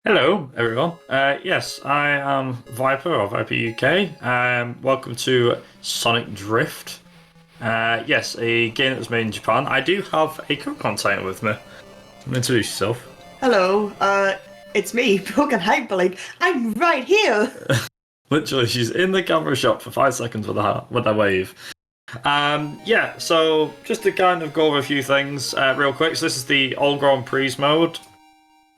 Hello, everyone. Yes, I am Viper or Viper UK. Welcome to Sonic Drift. Yes, a game that was made in Japan. I do have a co-container with me. Introduce yourself. Hello, it's me, Broken Hyperlink. I'm right here. Literally, she's in the camera shot for 5 seconds with a wave. Yeah, so just to kind of go over a few things real quick. So this is the All Grand Prix mode.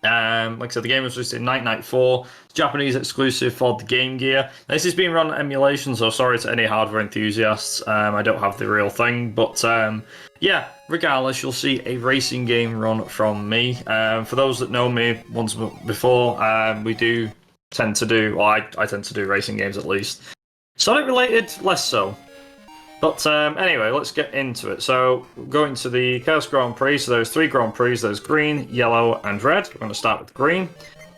Like I said, the game was released in 1994. It's Japanese exclusive for the Game Gear. This is being run on emulation, so sorry to any hardware enthusiasts. I don't have the real thing, but yeah. Regardless, you'll see a racing game run from me. For those that know me once before, we do tend to do. Well, I tend to do racing games at least. Sonic related, less so. But anyway, let's get into it. So, going to the Chaos Grand Prix. So, there's 3 Grand Prix. There's green, yellow, and red. We're going to start with green.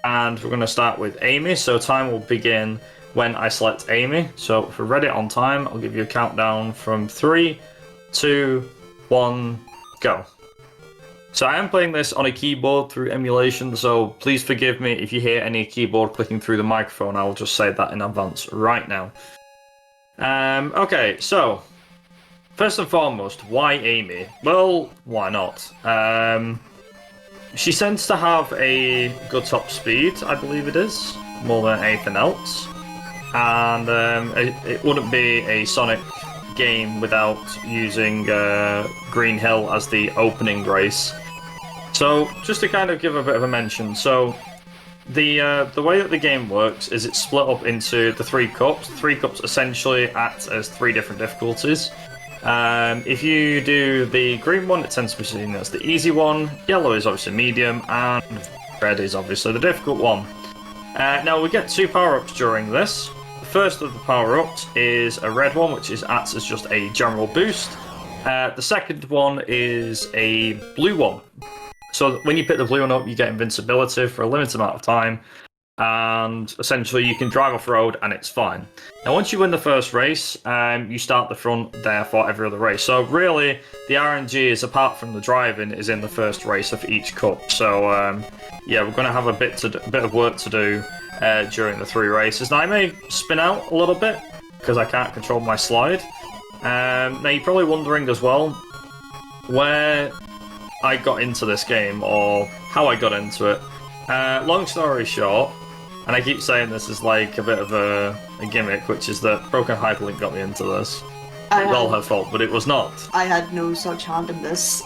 And we're going to start with Amy. So, time will begin when I select Amy. So, if we're ready on time, I'll give you a countdown from 3, 2, 1, go. So, I am playing this on a keyboard through emulation. So, please forgive me if you hear any keyboard clicking through the microphone. I will just say that in advance right now. Okay, so first and foremost, why Amy? Well, why not? She tends to have a good top speed, I believe it is, more than anything else. And it wouldn't be a Sonic game without using Green Hill as the opening race. So, just to kind of give a bit of a mention, so the way that the game works is it's split up into the 3 cups. 3 cups essentially act as 3 different difficulties. If you do the green one, it tends to be seen as the easy one. Yellow is obviously medium, and red is obviously the difficult one. Now we get 2 power-ups during this. The first of the power-ups is a red one, which acts as just a general boost. The second one is a blue one. So when you pick the blue one up, you get invincibility for a limited amount of time, and essentially you can drive off-road and it's fine. Now once you win the first race, you start the front there for every other race. So really, the RNG is, apart from the driving, is in the first race of each cup. So yeah, we're going to have a bit of work to do during the 3 races. Now I may spin out a little bit, because I can't control my slide. Now you're probably wondering as well, where I got into this game, or how I got into it. Long story short, and I keep saying this is like a bit of a gimmick, which is that Broken Hyperlink got me into this. It was all her fault, but it was not. I had no such hand in this.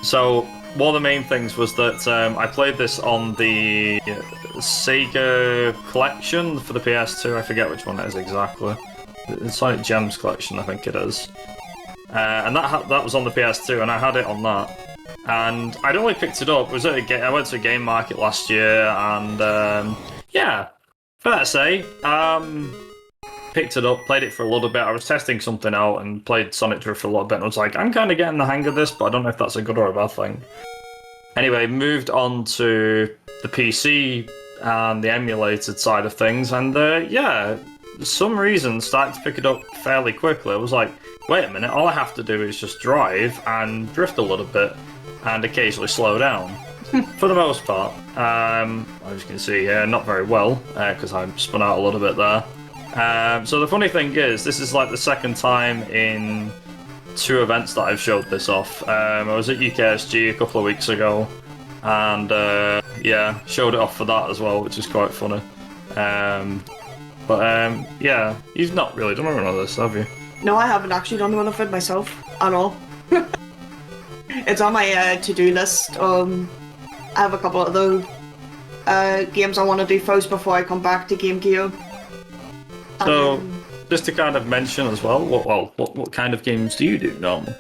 So, one of the main things was that I played this on the Sega collection for the PS2. I forget which one it is exactly. The Sonic Gems collection, I think it is. And that was on the PS2, and I had it on that. And I'd only picked it up. I went to a game market last year, and yeah, fair to say, picked it up, played it for a little bit. I was testing something out and played Sonic Drift for a little bit, and I was like, I'm kind of getting the hang of this, but I don't know if that's a good or a bad thing. Anyway, moved on to the PC and the emulated side of things, and yeah, for some reason started to pick it up fairly quickly. I was like, wait a minute, all I have to do is just drive and drift a little bit and occasionally slow down. For the most part. As you can see here, not very well, because I spun out a little bit there. So the funny thing is, this is like the second time in 2 events that I've showed this off. I was at UKSG a couple of weeks ago, and yeah, showed it off for that as well, which is quite funny. But yeah, you've not really done one of this, have you? No, I haven't actually done one of it myself at all. It's on my to-do list. I have a couple of other games I want to do first before I come back to Game Gear. So, just to kind of mention as well, what kind of games do you do normally?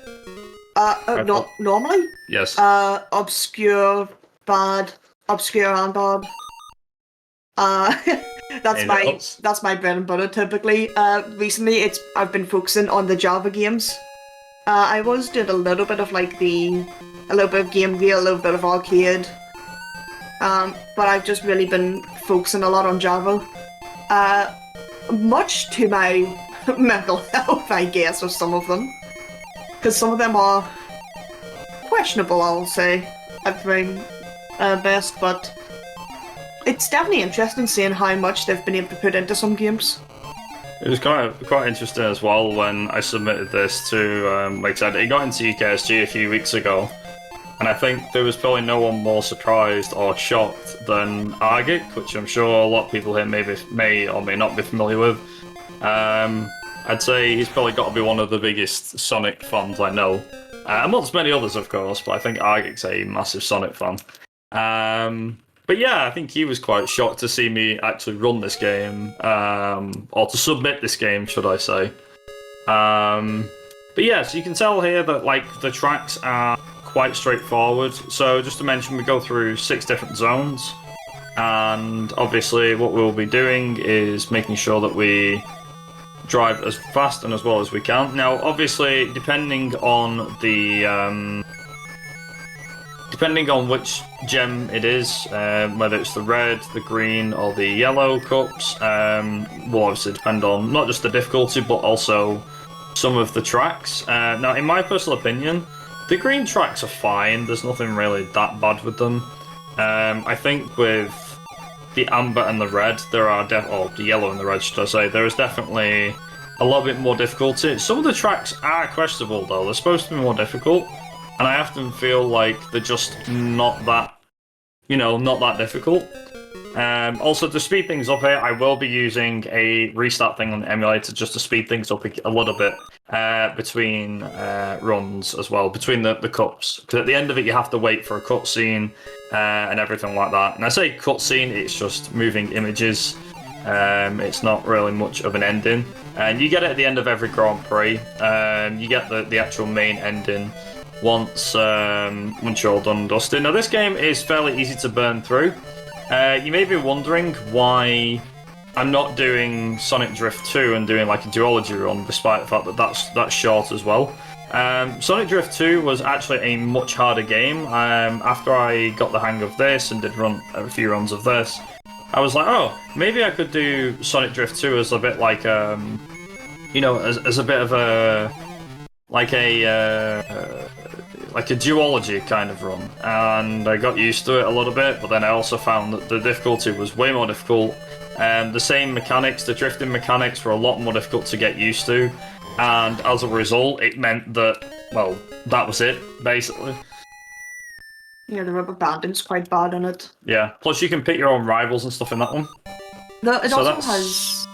Normally? Yes. Obscure and bad. That's my bread and butter typically. Recently I've been focusing on the Java games. I was doing a little bit of a little bit of Game Gear, a little bit of arcade. But I've just really been focusing a lot on Java. Much to my mental health, I guess, of some of them. Because some of them are questionable, I'll say. I mean, best, but it's definitely interesting seeing how much they've been able to put into some games. It was quite interesting as well when I submitted this to, like I said, it got into UKSG a few weeks ago, and I think there was probably no one more surprised or shocked than Argic, which I'm sure a lot of people here may or may not be familiar with. I'd say he's probably got to be one of the biggest Sonic fans I know. Amongst many others, of course, but I think Argic's a massive Sonic fan. But yeah, I think he was quite shocked to see me actually run this game, or to submit this game, should I say. But yeah, so you can tell here that like the tracks are quite straightforward. So just to mention, we go through 6 different zones, and obviously what we'll be doing is making sure that we drive as fast and as well as we can. Now, obviously, depending on which gem it is, whether it's the red, the green, or the yellow cups, will obviously depend on not just the difficulty, but also some of the tracks. Now, in my personal opinion, the green tracks are fine. There's nothing really that bad with them. I think with the amber and the red, or the yellow and the red, should I say, there is definitely a little bit more difficulty. Some of the tracks are questionable, though. They're supposed to be more difficult, and I often feel like they're just not that difficult. Also, to speed things up here, I will be using a restart thing on the emulator just to speed things up a little bit between runs as well, between the cups. Because at the end of it, you have to wait for a cutscene and everything like that. And I say cutscene, it's just moving images. It's not really much of an ending. And you get it at the end of every Grand Prix. You get the actual main ending once you're all done and dusted. Now, this game is fairly easy to burn through. You may be wondering why I'm not doing Sonic Drift 2 and doing like a duology run, despite the fact that that's short as well. Sonic Drift 2 was actually a much harder game. After I got the hang of this and did run a few runs of this, I was like, oh, maybe I could do Sonic Drift 2 as a bit like, as a bit of a duology kind of run, and I got used to it a little bit, but then I also found that the difficulty was way more difficult, and the same mechanics, the drifting mechanics, were a lot more difficult to get used to, and as a result, it meant that, well, that was it, basically. Yeah, the rubber banding's quite bad in it. Yeah, plus you can pick your own rivals and stuff in that one. It also has...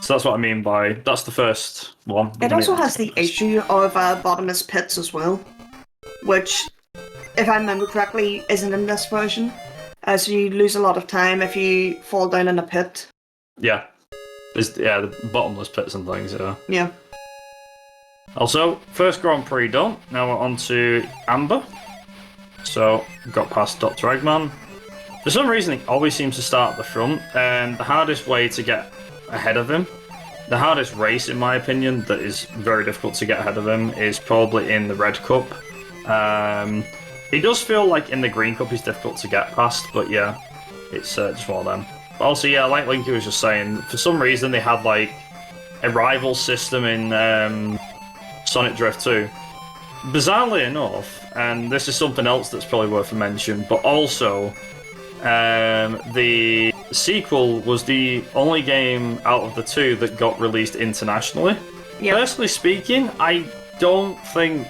So that's what I mean by, that's the first one. It also has the issue of bottomless pits as well, which, if I remember correctly, isn't in this version. So you lose a lot of time if you fall down in a pit. Yeah. The bottomless pits and things, yeah. Yeah. Also, first Grand Prix done. Now we're on to Amber. So, got past Dr. Eggman. For some reason, he always seems to start at the front, and the hardest way to get ahead of him, the hardest race, in my opinion, that is very difficult to get ahead of him, is probably in the Red Cup. It does feel like in the Green Cup he's difficult to get past, but yeah, it's just one of them. But also, yeah, like Linky was just saying, for some reason they had like a rival system in Sonic Drift 2. Bizarrely enough, and this is something else that's probably worth a mention, but also the sequel was the only game out of the 2 that got released internationally. Yep. Personally speaking, I don't think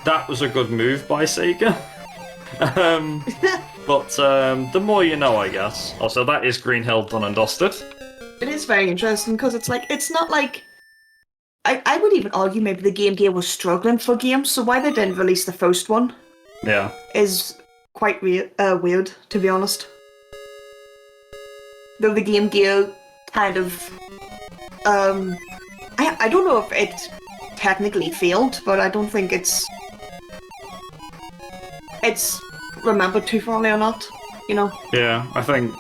that was a good move by Sega. But the more you know, I guess. Also, that is Green Hill done and dusted. It is very interesting because it's not like... I would even argue maybe the Game Gear was struggling for games, so why they didn't release the first one is quite weird, to be honest. Though the Game Gear kind of... I don't know if it technically failed, but I don't think it's remembered too fondly or not, you know? Yeah, I think,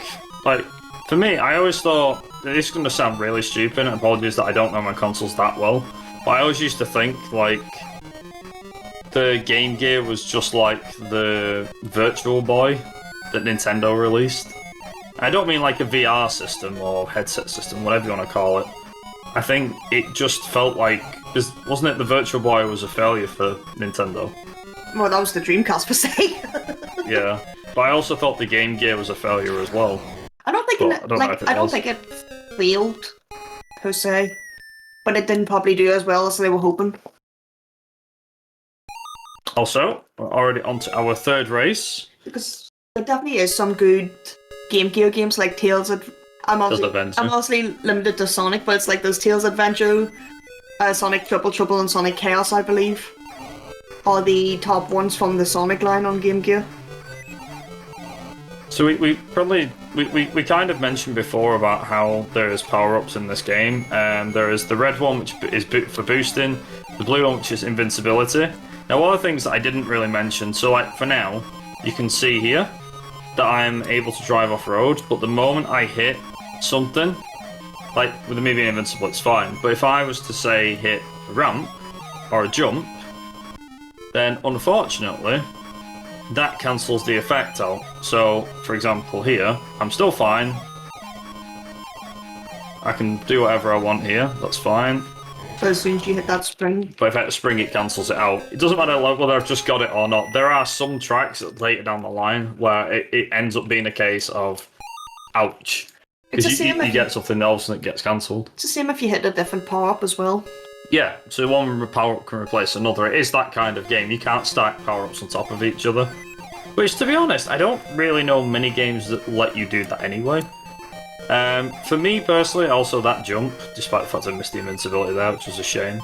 like, for me, I always thought, this is going to sound really stupid, and apologies that I don't know my consoles that well, but I always used to think, like, the Game Gear was just like the Virtual Boy that Nintendo released. I don't mean like a VR system or headset system, whatever you want to call it. I think it just felt like, wasn't it the Virtual Boy was a failure for Nintendo? Well, that was the Dreamcast per se. Yeah. But I also thought the Game Gear was a failure as well. I don't think I don't think it failed per se, but it didn't probably do as well as they were hoping. Also, we're already on to our third race. Because there definitely is some good Game Gear games like Tales of. I'm Adventure. obviously limited to Sonic, but it's like those Tales Adventure, Sonic Triple Trouble, and Sonic Chaos, I believe, are the top ones from the Sonic line on Game Gear. So we kind of mentioned before about how there is power-ups in this game. There is the red one, which is for boosting, the blue one, which is invincibility. Now, one of the things that I didn't really mention, so like for now, you can see here that I'm able to drive off-road, but the moment I hit something, like with me being invincible, it's fine. But if I was to say hit a ramp or a jump, then unfortunately, that cancels the effect out. So, for example, here, I'm still fine. I can do whatever I want here, that's fine. So as soon as you hit that spring. But if I hit the spring, it cancels it out. It doesn't matter whether I've just got it or not. There are some tracks later down the line where it ends up being a case of, ouch. Because you get something else and it gets cancelled. It's the same if you hit a different power-up as well. Yeah, so one power-up can replace another. It is that kind of game. You can't stack power-ups on top of each other. Which, to be honest, I don't really know many games that let you do that anyway. For me, personally, also that jump, despite the fact I missed the invincibility there, which was a shame.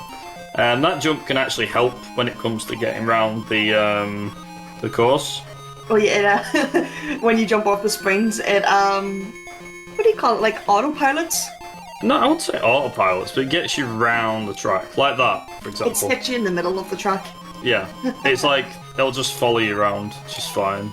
That jump can actually help when it comes to getting around the course. Oh yeah, when you jump off the springs, it, what do you call it, like autopilots? No, I wouldn't say autopilots, but it gets you round the track, like that, for example. It hits you in the middle of the track. Yeah, it's like, it'll just follow you around, it's just fine.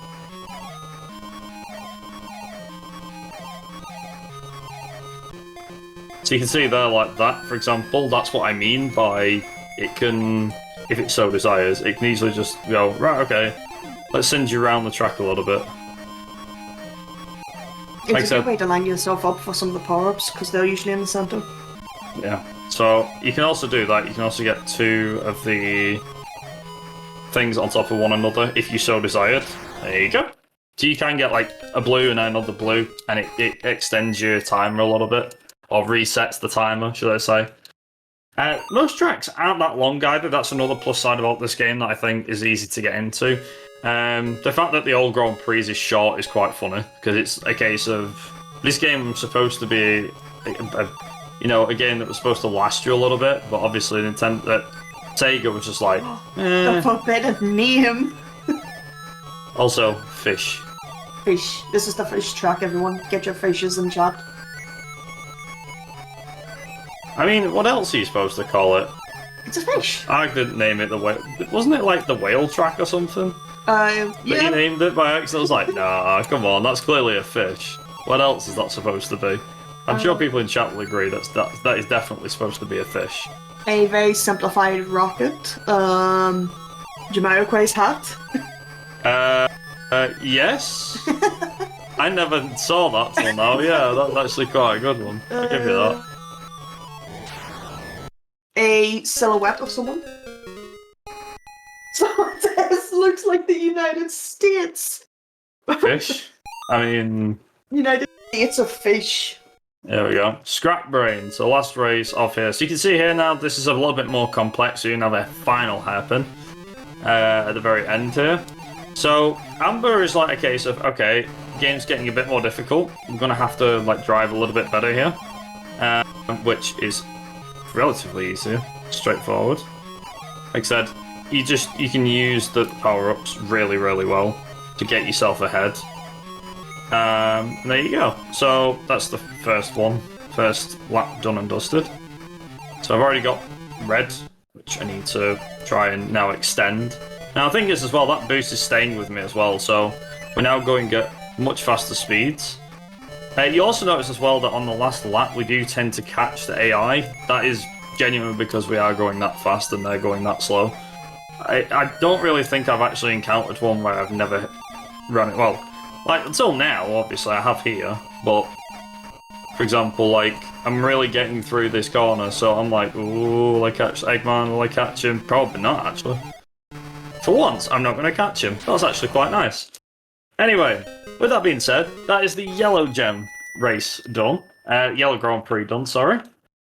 So you can see there, like that, for example, that's what I mean by it can, if it so desires, it can easily just go, right, okay, let's send you around the track a little bit. It's a good way to line yourself up for some of the power-ups, because they're usually in the centre. Yeah, so you can also do that, you can also get two of the things on top of one another, if you so desired. There you go. So you can get like a blue and another blue, and it extends your timer a little bit. Or resets the timer, should I say. Most tracks aren't that long either. That's another plus side about this game that I think is easy to get into. The fact that the old Grand Prix is short is quite funny, because it's a case of... This game was supposed to be a game that was supposed to last you a little bit, but obviously Sega was just like... The forbidden name! Also, fish. Fish. This is the fish track, everyone. Get your fishes in chat. I mean, what else are you supposed to call it? It's a fish. I didn't name it the whale. Wasn't it like the whale track or something? Yeah. But you named it by accident. I was like, nah, come on, that's clearly a fish. What else is that supposed to be? I'm sure people in chat will agree that is definitely supposed to be a fish. A very simplified rocket. Jamiroquai's hat. Yes. I never saw that till now. Yeah, that's actually quite a good one. I'll give you that. A silhouette of someone. Someone says, looks like the United States. Fish? I mean... United States of fish. There we go. Scrap Brain. So last race off here. So you can see here now, this is a little bit more complex. So you have a final hairpin at the very end here. So Amber is like a case of, okay, game's getting a bit more difficult. I'm going to have to like drive a little bit better here. Which is relatively easy, straightforward. Like I said, you can use the power-ups really, really well to get yourself ahead. And there you go. So that's the first one. First lap done and dusted. So I've already got red, which I need to try and now extend. Now the thing is as well, that boost is staying with me as well, so we're now going at much faster speeds. You also notice as well that on the last lap we do tend to catch the AI. That is genuinely because we are going that fast and they're going that slow. I don't really think I've actually encountered one where I've never run it. Well, like until now, obviously I have here, but for example, like I'm really getting through this corner, so I'm like, ooh, will I catch Eggman? Will I catch him? Probably not, actually. For once, I'm not going to catch him. That's actually quite nice. Anyway, with that being said, that is the yellow gem race done. Yellow Grand Prix done, sorry.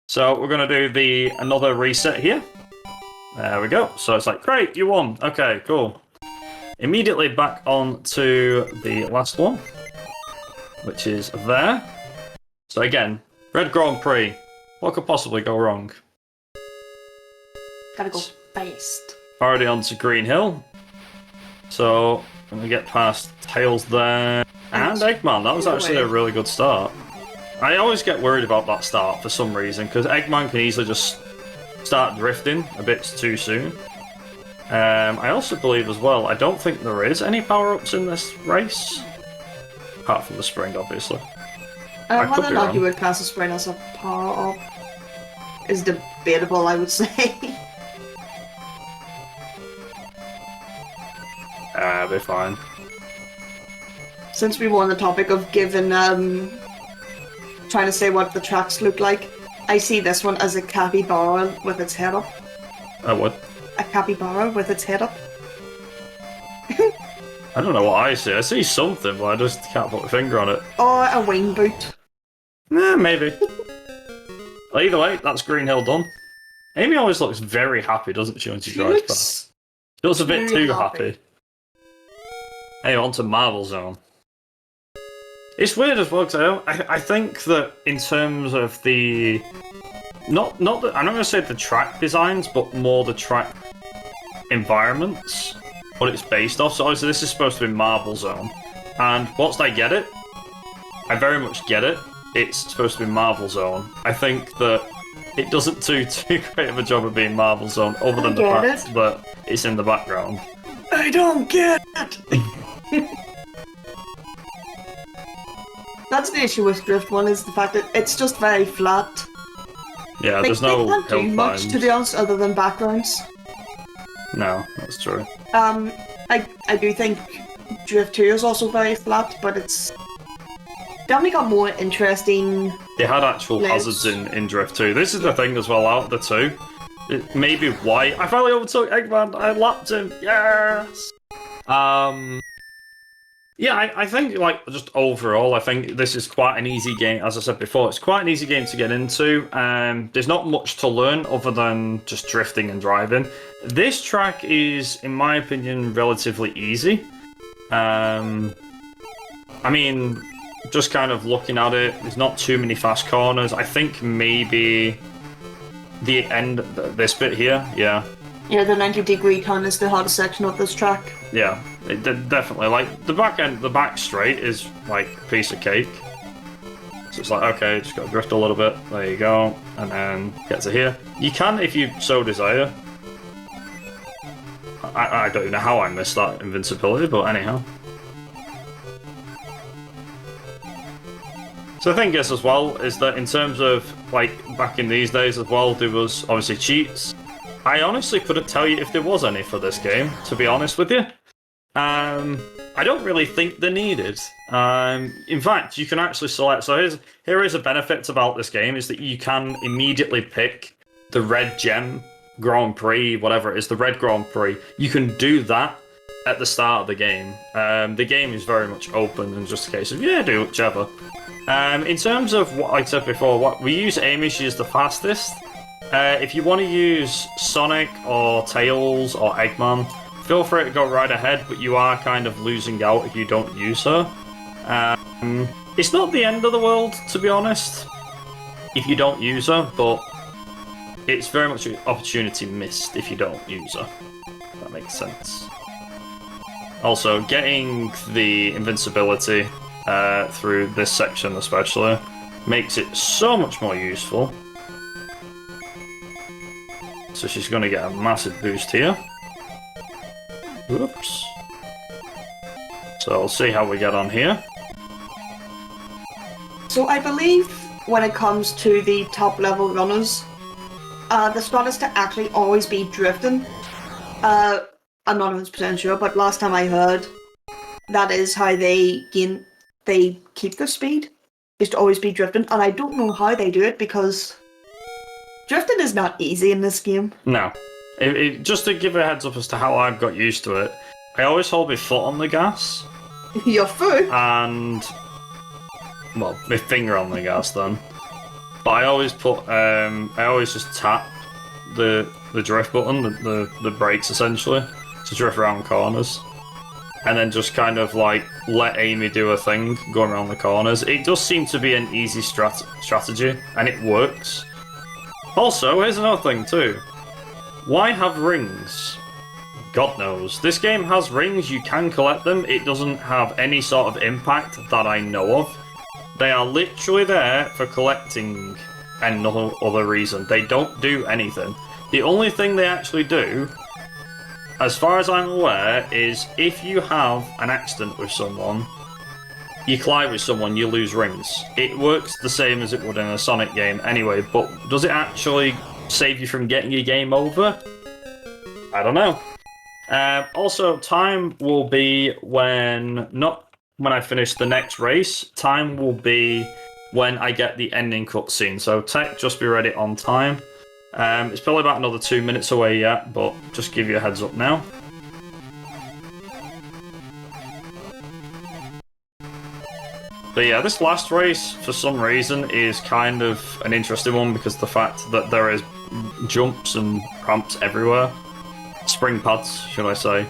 So we're going to do another reset here. There we go. So it's like, great, you won. Okay, cool. Immediately back on to the last one, which is there. So again, Red Grand Prix. What could possibly go wrong? Gotta go fast. Already on to Green Hill. So, when we get past Tails there. And Eggman, that was actually a really good start. I always get worried about that start for some reason, because Eggman can easily just start drifting a bit too soon. I also believe as well, I don't think there is any power-ups in this race. Apart from the spring, obviously. Whether or not you would class a spring as a power-up is debatable, I would say. Be fine. Since we were on the topic of giving, trying to say what the tracks look like, I see this one as a capybara with its head up. A what? A capybara with its head up. I don't know what I see. I see something, but I just can't put my finger on it. Or a wing boot. Maybe. Well, either way, that's Green Hill done. Amy always looks very happy, doesn't she, when she drives past? She looks a bit too happy. Hey, on to Marble Zone. It's weird as well, because I think that in terms of the... I'm not going to say the track designs, but more the track environments, what it's based off. So obviously this is supposed to be Marble Zone. And whilst I get it, I very much get it, it's supposed to be Marble Zone. I think that it doesn't do too great of a job of being Marble Zone, other than the fact that it's in the background. I don't get it! That's the issue with Drift 1, is the fact that it's just very flat. Yeah, there's no hill climbs. They can't do much, to be honest, other than backgrounds. No, that's true. I do think Drift 2 is also very flat, but it's definitely got more interesting... They had actual hazards in Drift 2. This is the thing as well, out of the two. It may be why... I finally overtook Eggman! I lapped him! Yes! Yeah, I think, like, just overall, I think this is quite an easy game. As I said before, it's quite an easy game to get into. There's not much to learn other than just drifting and driving. This track is, in my opinion, relatively easy. I mean, just kind of looking at it, there's not too many fast corners. I think maybe the end, this bit here, yeah. Yeah, the 90-degree turn is the hardest section of this track. Yeah, it definitely. Like, the back straight is, like, a piece of cake. So it's like, okay, just gotta drift a little bit. There you go. And then get to here. You can, if you so desire. I don't even know how I missed that invincibility, but anyhow. So the thing is, as well, is that in terms of, like, back in these days as well, there was obviously cheats. I honestly couldn't tell you if there was any for this game, to be honest with you. I don't really think they're needed. In fact, you can actually select... So here is a benefit about this game, is that you can immediately pick the Red Gem Grand Prix, whatever it is, the Red Grand Prix. You can do that at the start of the game. The game is very much open and just a case of, yeah, do whichever. In terms of what I said before, what we use Amy, she is the fastest. If you want to use Sonic or Tails or Eggman, feel free to go right ahead, but you are kind of losing out if you don't use her. It's not the end of the world, to be honest, if you don't use her, but it's very much an opportunity missed if you don't use her. If that makes sense. Also, getting the invincibility through this section especially makes it so much more useful. So she's going to get a massive boost here. Oops. So we'll see how we get on here. So I believe when it comes to the top level runners, the strat is to actually always be drifting. I'm not 100% sure, but last time I heard, that is how they keep their speed, is to always be drifting. And I don't know how they do it, because drifting is not easy in this game. No. Just to give a heads up as to how I've got used to it, I always hold my foot on the gas, Your foot? And well, my finger on the gas then. But I always put I always just tap the drift button, the brakes essentially, to drift around corners. And then just kind of like let Amy do her thing going around the corners. It does seem to be an easy strategy, and it works. Also, here's another thing too. Why have rings? God knows. This game has rings, you can collect them. It doesn't have any sort of impact that I know of. They are literally there for collecting and no other reason. They don't do anything. The only thing they actually do, as far as I'm aware, is if you have an accident with someone, you collide with someone, you lose rings. It works the same as it would in a Sonic game anyway, but does it actually save you from getting your game over? I don't know. Also, time will be not when I finish the next race. Time will be when I get the ending cutscene. So tech, just be ready on time. It's probably about another 2 minutes away yet, but just give you a heads up now. But yeah, this last race, for some reason, is kind of an interesting one because of the fact that there is jumps and ramps everywhere. Spring pads, should I say.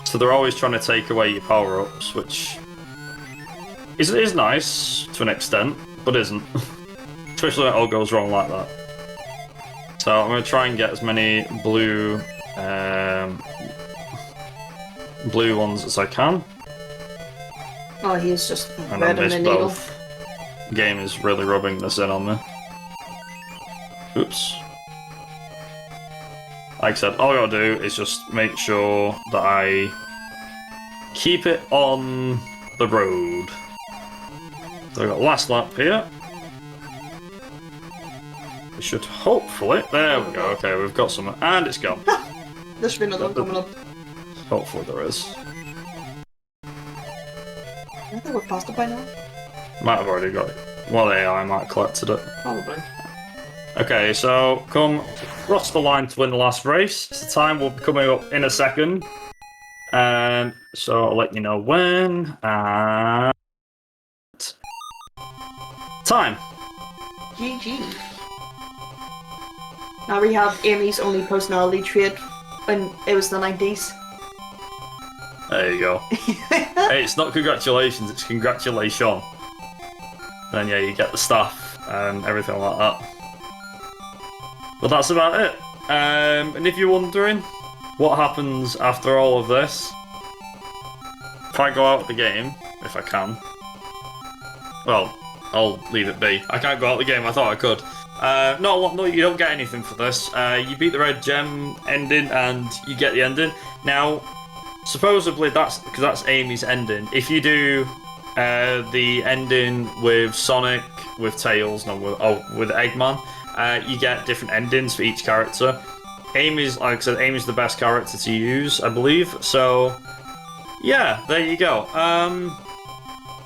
So they're always trying to take away your power-ups, which is nice to an extent, but isn't. Especially when it all goes wrong like that. So I'm going to try and get as many blue ones as I can. Oh, he's just And I red in missed the needle. both. The game is really rubbing this in on me. Oops. Like I said, all I gotta do is just make sure that I keep it on the road. So we've got last lap here. We should hopefully... There we go, okay, we've got some... And it's gone. There should be another one coming up. Hopefully there is. I think we're past it by now. Might have already got it. Well, AI might have collected it. Probably. Okay, so come cross the line to win the last race. The time will be coming up in a second. So I'll let you know when. And... time. GG. Now we have Amy's only personality trait when it was the 90s. There you go. Hey, it's not congratulations, it's congratulation. Then yeah, you get the staff and everything like that. But that's about it. And if you're wondering what happens after all of this, if I go out of the game, if I can, well, I'll leave it be. I can't go out of the game, I thought I could. No, you don't get anything for this. You beat the red gem ending and you get the ending. Now, supposedly that's because that's Amy's ending. If you do the ending with Sonic, with Tails, with Eggman, you get different endings for each character. Amy's, like I said, Amy's the best character to use, I believe. So, yeah, there you go.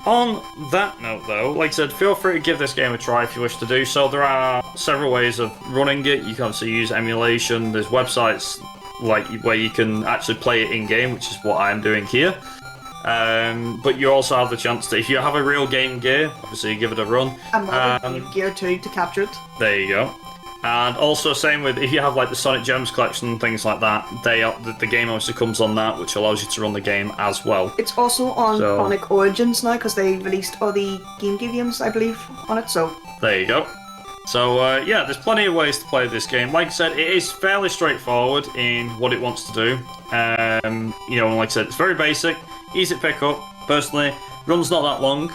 On that note, though, like I said, feel free to give this game a try if you wish to do so. There are several ways of running it. You can obviously use emulation. There's websites like where you can actually play it in-game, which is what I'm doing here. But you also have the chance to, if you have a real Game Gear, obviously give it a run. And Game Gear too to capture it. There you go. And also same with, if you have like the Sonic Gems collection and things like that, the game obviously comes on that, which allows you to run the game as well. It's also on Sonic Origins now, because they released all the Game Gear games, I believe, on it, so... There you go. So, yeah, there's plenty of ways to play this game. Like I said, it is fairly straightforward in what it wants to do. You know, like I said, it's very basic, easy to pick up. Personally, runs not that long.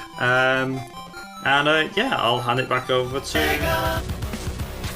Yeah, I'll hand it back over to...